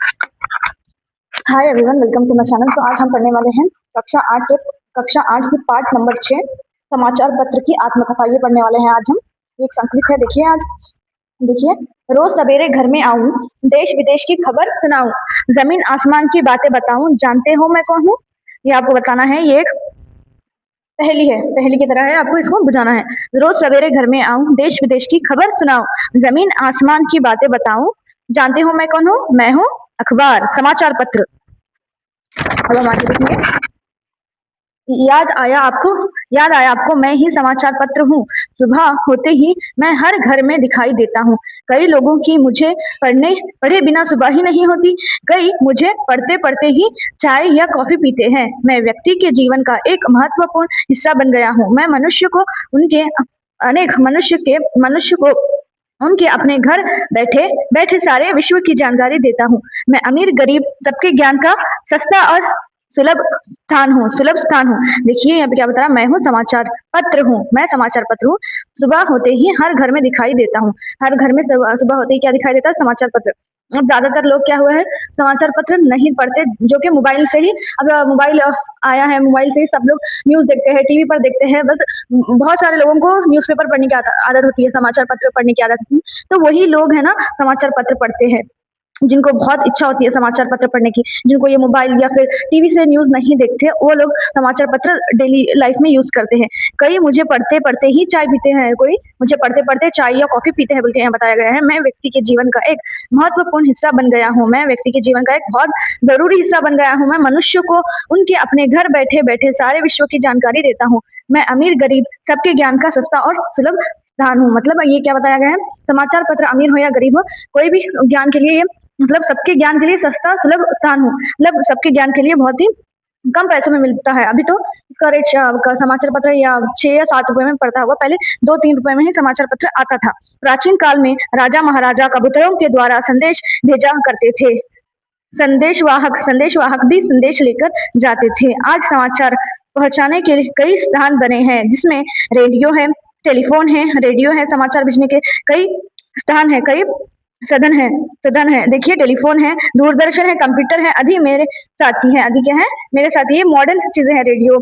Hi everyone, welcome to my channel. तो आज हम पढ़ने वाले हैं कक्षा 8 की पार्ट नंबर 6 समाचार पत्र की आत्मकथा। ये पढ़ने वाले हैं आज हम। ये एक संकलित है। देखिए आज देखिए, रोज सवेरे घर में आऊं, देश विदेश की खबर सुनाऊं, जमीन आसमान की बातें बताऊं, जानते हो मैं कौन हूँ। ये आपको बताना है। ये एक पहेली है, पहेली की तरह है, आपको इसको बुझाना है। रोज सवेरे घर में आऊं, देश विदेश की खबर सुनाऊं, जमीन आसमान की बातें बताऊं, जानते हो मैं कौन हूँ। मैं हूँ अखबार, समाचार पत्र। अब हम आगे देखेंगे। याद आया आपको याद आया आपको, मैं ही समाचार पत्र हूँ। सुबह होते ही मैं हर घर में दिखाई देता हूँ। कई लोगों की मुझे पढ़े बिना सुबह ही नहीं होती। कई मुझे पढ़ते पढ़ते ही चाय या कॉफी पीते हैं। मैं व्यक्ति के जीवन का एक महत्वपूर्ण हिस्सा बन गया हूँ। मैं मनुष्य को उनके अपने घर बैठे बैठे सारे विश्व की जानकारी देता हूँ। मैं अमीर गरीब सबके ज्ञान का सस्ता और सुलभ स्थान हूँ। देखिए यहाँ पे क्या बता रहा, मैं हूँ समाचार पत्र हूँ। मैं समाचार पत्र हूँ। सुबह होते ही हर घर में दिखाई देता हूँ। हर घर में सुबह होते ही क्या दिखाई देता है, समाचार पत्र। अब ज्यादातर लोग क्या हुए हैं, समाचार पत्र नहीं पढ़ते, जो कि मोबाइल से ही, अब मोबाइल आया है, मोबाइल से ही सब लोग न्यूज देखते हैं, टीवी पर देखते हैं। बस बहुत सारे लोगों को न्यूज़पेपर पढ़ने की आदत होती है, समाचार पत्र पढ़ने की आदत होती है। तो वही लोग है ना समाचार पत्र पढ़ते हैं, जिनको बहुत इच्छा होती है समाचार पत्र पढ़ने की, जिनको ये मोबाइल या फिर टीवी से न्यूज नहीं देखते, वो लोग समाचार पत्र डेली लाइफ में यूज करते हैं। कई मुझे पढ़ते पढ़ते ही चाय पीते हैं, कोई मुझे पढ़ते पढ़ते चाय या कॉफी पीते हैं, बल्कि यहाँ बताया गया है। मैं व्यक्ति के जीवन का एक महत्वपूर्ण हिस्सा बन गया हूँ। मैं व्यक्ति के जीवन का एक बहुत जरूरी हिस्सा बन गया हूँ। मैं मनुष्य को उनके अपने घर बैठे बैठे सारे विश्व की जानकारी देता हूँ। मैं अमीर गरीब सबके ज्ञान का सस्ता और सुलभ स्थान हूँ। मतलब ये क्या बताया गया है, समाचार पत्र अमीर हो या गरीब हो, कोई भी ज्ञान के लिए, मतलब सबके ज्ञान के लिए सस्ता सुलभ स्थान हो, मतलब सबके ज्ञान के लिए बहुत ही कम पैसों में मिलता है। अभी तो इसका रेट समाचार पत्र या 6 या 7 रुपए में पड़ता होगा, पहले 2-3 रुपए में ही समाचार पत्र आता था। प्राचीन काल में राजा महाराजा कबूतरों के द्वारा संदेश भेजा करते थे। संदेशवाहक भी संदेश लेकर जाते थे। आज समाचार पहुंचाने के लिए कई स्थान बने हैं, जिसमें रेडियो है, टेलीफोन है, रेडियो है, समाचार भेजने के कई स्थान है, कई सदन है। देखिए टेलीफोन है, दूरदर्शन है, कंप्यूटर है, आदि मेरे साथी है। आदि क्या है, मेरे साथी। ये मॉडर्न चीजें हैं, radio,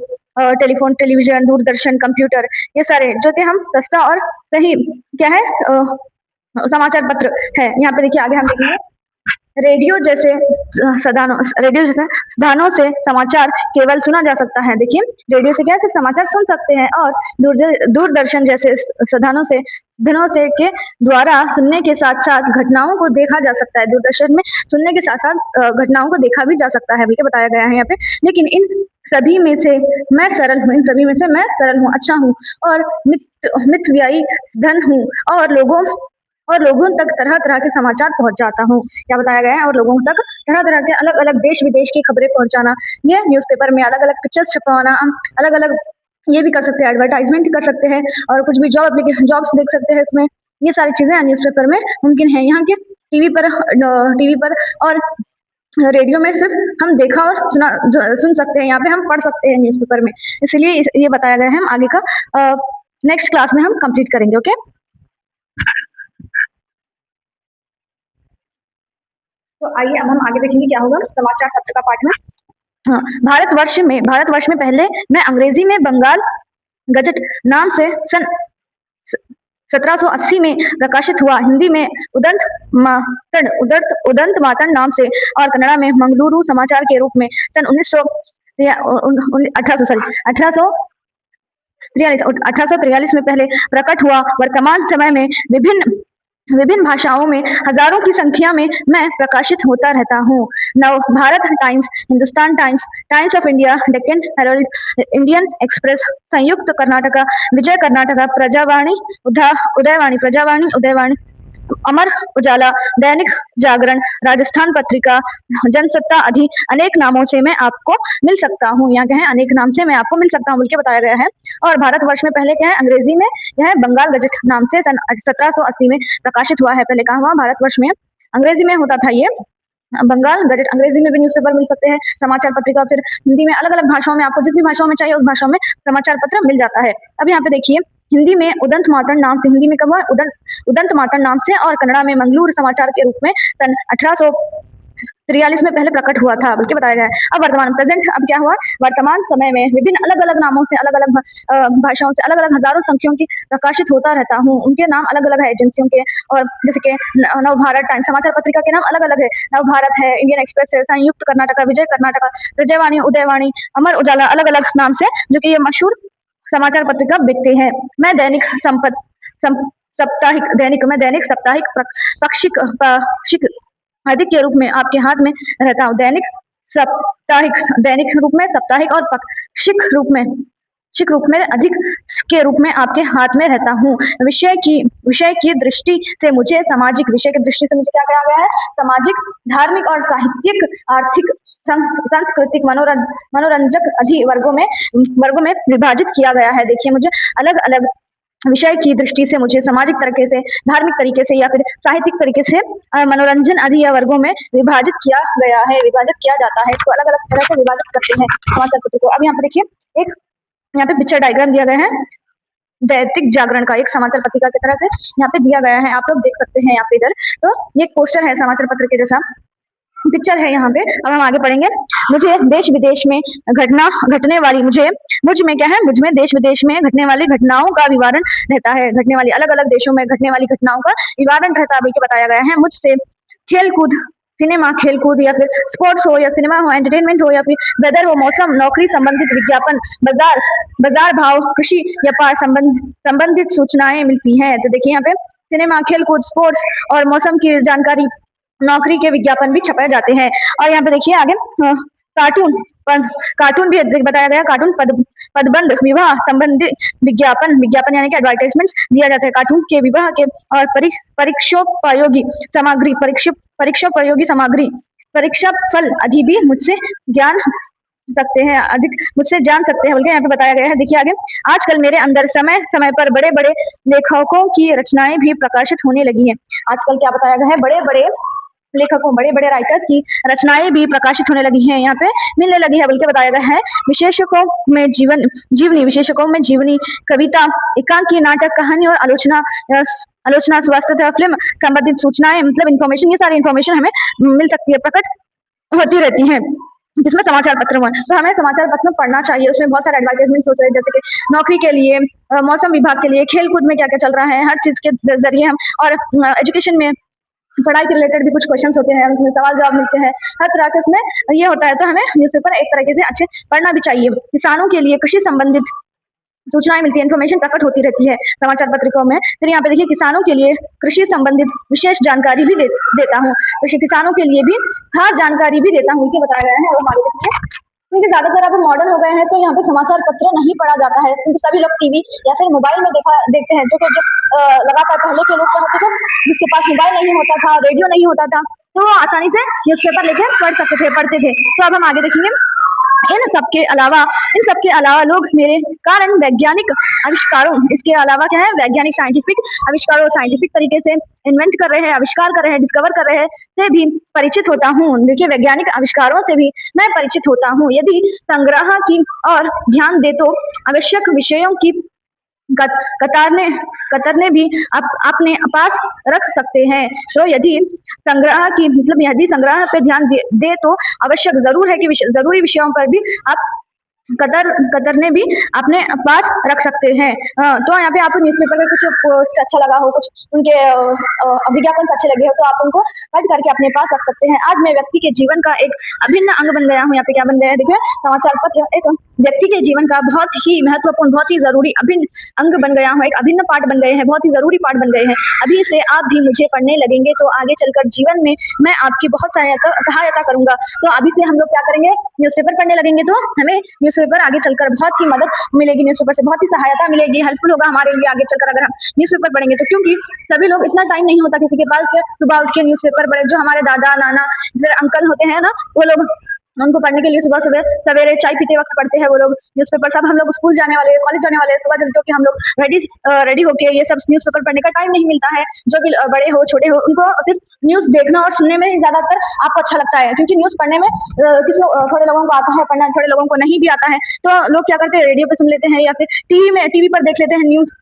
telephone, television, Doordarshan, computer, ये सारे जो कि हम सस्ता और सही क्या है, समाचार पत्र है। यहाँ पे देखिए आगे हम देखेंगे। रेडियो जैसे साधनों से समाचार केवल सुना जा सकता है। देखिए रेडियो से क्या है, सिर्फ समाचार सुन सकते हैं, और दूरदर्शन जैसे साधनों से के द्वारा सुनने के साथ साथ घटनाओं को देखा जा सकता है। दूरदर्शन में सुनने के साथ साथ घटनाओं को देखा भी जा सकता है, बल्कि बताया गया है यहाँ पे। लेकिन इन सभी में से मैं सरल हूँ, अच्छा हूँ, और मितव्ययी धन हूँ, और लोगों तक तरह तरह के समाचार पहुंच जाता हूँ। क्या बताया गया है, और लोगों तक तरह तरह के अलग अलग देश विदेश की खबरें पहुंचाना। ये न्यूज़पेपर में अलग अलग पिक्चर्स छपवाना, अलग अलग ये भी कर सकते हैं, एडवर्टाइजमेंट कर सकते हैं, और कुछ भी जॉब्स देख सकते हैं इसमें। ये सारी चीजें न्यूज़पेपर में मुमकिन है। यहाँ के टीवी पर और रेडियो में सिर्फ हम देखा और सुन सकते हैं, यहाँ पे हम पढ़ सकते हैं न्यूज़पेपर में। इसलिए ये बताया गया है। हम आगे का नेक्स्ट क्लास में हम कंप्लीट करेंगे। ओके, तो आइए अब हम आगे देखेंगे क्या होगा समाचार पत्र का पाठ में। हाँ, भारतवर्ष में पहले मैं अंग्रेजी में बंगाल गजट नाम से सन 1780 में प्रकाशित हुआ, हिंदी में उदंत मातन नाम से, और कन्नड़ा में मंगलुरु समाचार के रूप में सन 1843 में पहले प्रकट हुआ। वर्तमान समय में विभिन्न विभिन्न भाषाओं में हजारों की संख्या में मैं प्रकाशित होता रहता हूँ। Navbharat Times, Hindustan Times, Times of India, Deccan Herald, Indian Express, Samyukta Karnataka, विजय कर्नाटका, उदयवाणी, अमर उजाला, दैनिक जागरण, राजस्थान पत्रिका, जनसत्ता आदि अनेक नामों से मैं आपको मिल सकता हूँ। यहाँ क्या है, अनेक नाम से मैं आपको मिल सकता हूँ बोल के बताया गया है। और भारतवर्ष में पहले क्या है, अंग्रेजी में यह है बंगाल गजट नाम से सन 1780 में प्रकाशित हुआ है। पहले कहा हुआ भारतवर्ष में अंग्रेजी में होता था ये बंगाल गजट। अंग्रेजी में भी न्यूज़पेपर मिल सकते हैं, समाचार पत्रिका, फिर हिंदी में, अलग अलग भाषाओं में, आपको जिस भी भाषाओं में चाहिए उस भाषाओं में समाचार पत्र मिल जाता है। अब यहाँ पे देखिए, हिंदी में उदंत मातन नाम से, हिंदी में कब हुआ, उदंत मातन नाम से, और कन्नड़ा में मंगलूर समाचार के रूप में सन 1800 43 में पहले प्रकट हुआ था बल्कि बताया गया है। अब वर्तमान प्रेजेंट अब क्या हुआ, वर्तमान समय में विभिन्न अलग अलग नामों से अलग अलग भाषाओं से अलग अलग हजारों संख्याओं की प्रकाशित होता रहता हूँ। उनके नाम अलग अलग है एजेंसियों के, और जैसे कि नव भारत टाइम्स समाचार पत्रिका के नाम अलग अलग है। नव भारत है, इंडियन एक्सप्रेस है, संयुक्त कर्नाटका, विजय कर्नाटका, प्रजयवाणी, उदयवाणी, अमर उजाला, अलग अलग नाम से जो कि ये मशहूर समाचार पत्रिका बिकते हैं। मैं दैनिक संपत सम, दैनिक साप्ताहिक पाक्षिक पाक्षिक अधिक के रूप में आपके हाथ में रहता हूँ। साप्ताहिक दैनिक रूप में, साप्ताहिक और पाक्षिक रूप में अधिक के रूप में आपके हाथ में रहता हूँ। विषय की दृष्टि से मुझे सामाजिक विषय की दृष्टि से मुझे क्या कहा गया है, सामाजिक, धार्मिक और साहित्यिक, आर्थिक, सांस्कृतिक, मनोरंजक आदि वर्गों में विभाजित किया गया है। देखिए, मुझे अलग अलग विषय की दृष्टि से मुझे सामाजिक तरीके से, धार्मिक तरीके से या फिर साहित्यिक तरीके से मनोरंजन आदि या वर्गों में विभाजित किया गया है, विभाजित किया जाता है। इसको अलग अलग तरह से विभाजित करते हैं समाचार पत्र को। अब यहाँ पे देखिए, एक यहाँ पे पिक्चर डायग्राम दिया गया है दैनिक जागरण का, एक समाचार पत्रिका की तरह से यहाँ पे दिया गया है, आप लोग देख सकते हैं यहाँ पे इधर। तो ये एक पोस्टर है समाचार पत्र के जैसा पिक्चर है यहाँ पे। अब हम आगे पढ़ेंगे। मुझे देश विदेश में घटने वाली मुझ में क्या है, मुझ में देश विदेश में घटने वाली घटनाओं का विवरण रहता है। घटने वाली अलग अलग देशों में घटने वाली घटनाओं का विवरण रहता है बल्कि बताया गया है। मुझसे खेलकूद, सिनेमा, खेलकूद या फिर स्पोर्ट्स हो या सिनेमा हो, एंटरटेनमेंट हो या फिर वेदर हो, मौसम, नौकरी संबंधित विज्ञापन, बाजार भाव, कृषि, व्यापार संबंधित सूचनाएं मिलती हैं। तो देखिए यहाँ पे सिनेमा, खेलकूद, स्पोर्ट्स और मौसम की जानकारी, नौकरी के विज्ञापन भी छपाए जाते हैं। और यहाँ पे देखिए आगे कार्टून भी बताया गया। कार्टून, पदबंध, विवाह संबंधी विज्ञापन यानी कि एडवर्टाइजमेंट्स दिया जाता है। कार्टून के विवाह के और परीक्षोपयोगी सामग्री, परीक्षा फल आदि भी मुझसे जान सकते हैं, बल्कि यहाँ पे बताया गया है। देखिए आगे, आजकल मेरे अंदर समय समय पर बड़े बड़े लेखकों की रचनाएं भी प्रकाशित होने लगी है। आजकल क्या बताया गया है, बड़े बड़े लेखकों, बड़े बड़े राइटर्स की रचनाएं भी प्रकाशित होने लगी हैं, यहाँ पे मिलने लगी है बल्कि बताया गया है। विशेषकों में जीवनी, कविता, एकांकी, नाटक, कहानी और आलोचना, स्वास्थ्य, फिल्म संबंधित सूचनाएं, मतलब इन्फॉर्मेशन, ये सारी इन्फॉर्मेशन हमें मिल सकती है, प्रकट होती रहती है जिसमें समाचार पत्र में। तो हमें समाचार पत्र पढ़ना चाहिए, उसमें बहुत सारे एडवर्टाइजमेंट्स होते हैं, जैसे कि नौकरी के लिए, मौसम विभाग के लिए, खेलकूद में क्या क्या चल रहा है, हर चीज के जरिए हम, और एजुकेशन में पढ़ाई के रिलेटेड भी कुछ क्वेश्चंस होते हैं, उसमें सवाल जवाब मिलते हैं, हर तरह के उसमें ये होता है। तो हमें न्यूज़पेपर एक तरीके से अच्छे पढ़ना भी चाहिए। किसानों के लिए कृषि संबंधित सूचनाएं मिलती है, इन्फॉर्मेशन प्रकट होती रहती है समाचार पत्रिकाओं में। फिर यहाँ पे देखिए, किसानों के लिए कृषि संबंधित विशेष जानकारी भी देता हूँ, किसानों के लिए भी खास जानकारी भी देता हूँ, ये बताया गया है। और आगे देखिए, क्योंकि ज्यादातर अब मॉडर्न हो गए हैं तो यहाँ पे समाचार पत्र नहीं पढ़ा जाता है, क्योंकि सभी लोग टीवी या फिर मोबाइल में देखते हैं, जो कि लगातार पहले के लोग क्या होते थे, जिसके पास मोबाइल नहीं होता था, रेडियो नहीं होता था, तो वो आसानी से न्यूज़पेपर लेके पढ़ते थे। तो अब हम आगे देखेंगे। इन सबके अलावा लोग मेरे कारण वैज्ञानिक आविष्कारों, इसके अलावा क्या है, वैज्ञानिक साइंटिफिक आविष्कारों, साइंटिफिक तरीके से इन्वेंट कर रहे हैं, आविष्कार कर रहे हैं, डिस्कवर कर रहे हैं, से भी परिचित होता हूँ। देखिए, वैज्ञानिक आविष्कारों से भी मैं परिचित होता हूँ। यदि संग्रह की और ध्यान दे तो आवश्यक विषयों की कतरने भी अपने पास रख सकते हैं। तो यदि संग्रह पे ध्यान दे तो आवश्यक जरूर है कि जरूरी विषयों पर भी आप कतरने भी अपने पास रख सकते हैं। तो यहाँ पे आपको न्यूज़पेपर का कुछ पोस्ट अच्छा लगा हो, कुछ उनके विज्ञापन अच्छे लगे हो, तो आप उनको कट करके अपने पास रख सकते हैं। आज मैं व्यक्ति के जीवन का एक अभिन्न अंग बन गया हूँ। यहाँ पे क्या बन गया है, देखिए, समाचार पत्र एक व्यक्ति के जीवन का बहुत ही महत्वपूर्ण, बहुत ही जरूरी अभिन्न अंग बन गया हूँ, एक अभिन्न पार्ट बन गए हैं, बहुत ही जरूरी पार्ट बन गए हैं। अभी से आप भी मुझे पढ़ने लगेंगे तो आगे चलकर जीवन में मैं आपकी बहुत सहायता करूंगा। तो अभी से हम लोग क्या करेंगे, न्यूज़पेपर पढ़ने लगेंगे तो हमें न्यूज़पेपर आगे चलकर बहुत ही मदद मिलेगी, न्यूज़पेपर से बहुत ही सहायता मिलेगी, हेल्पफुल होगा हमारे लिए आगे चलकर अगर हम न्यूज़पेपर पढ़ेंगे तो। क्योंकि सभी लोग, इतना टाइम नहीं होता किसी के पास कि सुबह उठ के न्यूज़पेपर पढ़े। जो हमारे दादा नाना फिर अंकल होते हैं ना, वो लोग उनको पढ़ने के लिए सुबह सवेरे चाय पीते वक्त पढ़ते हैं वो लोग न्यूज़पेपर। सब हम लोग स्कूल जाने वाले, कॉलेज जाने वाले, सुबह जल्दी होकर हम लोग रेडी होके ये सब न्यूज़पेपर पढ़ने का टाइम नहीं मिलता है। जो भी बड़े हो छोटे हो, उनको सिर्फ न्यूज़ देखना और सुनने में ही ज्यादातर आपको अच्छा लगता है, क्योंकि न्यूज़ पढ़ने में थोड़े लोगों को आता है पढ़ना, थोड़े लोगों को नहीं भी आता है। तो लोग क्या करते हैं, रेडियो पे सुन लेते हैं या फिर टीवी पर देख लेते हैं news.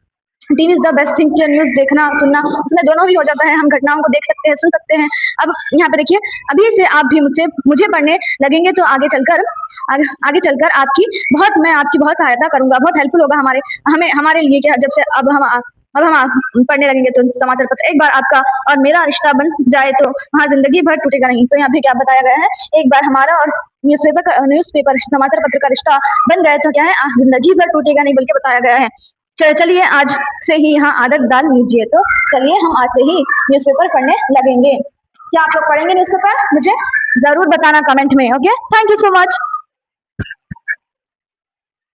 TV is the best thing, news देखना सुनना उसमें दोनों ही हो जाता है, हम घटनाओं को देख सकते हैं, सुन सकते हैं। अब यहाँ पे देखिए, अभी से आप भी मुझसे मुझे पढ़ने लगेंगे तो आगे चलकर आपकी मैं आपकी बहुत सहायता करूंगा, बहुत हेल्पफुल होगा हमारे लिए कि जब से अब हम पढ़ने लगेंगे तो समाचार पत्र एक बार आपका और मेरा रिश्ता बन जाए तो वहाँ जिंदगी भर टूटेगा नहीं। तो यहाँ पे क्या बताया गया है, एक बार हमारा और न्यूज़पेपर समाचार पत्र का रिश्ता बन गया तो क्या है, जिंदगी भर टूटेगा नहीं, बल्कि बताया गया है। चलिए आज से ही यहाँ आदत डाल लीजिए। तो चलिए हम आज से ही न्यूज़पेपर पढ़ने लगेंगे। क्या आप लोग पढ़ेंगे न्यूज़पेपर? मुझे जरूर बताना कमेंट में। Okay, thank you so much.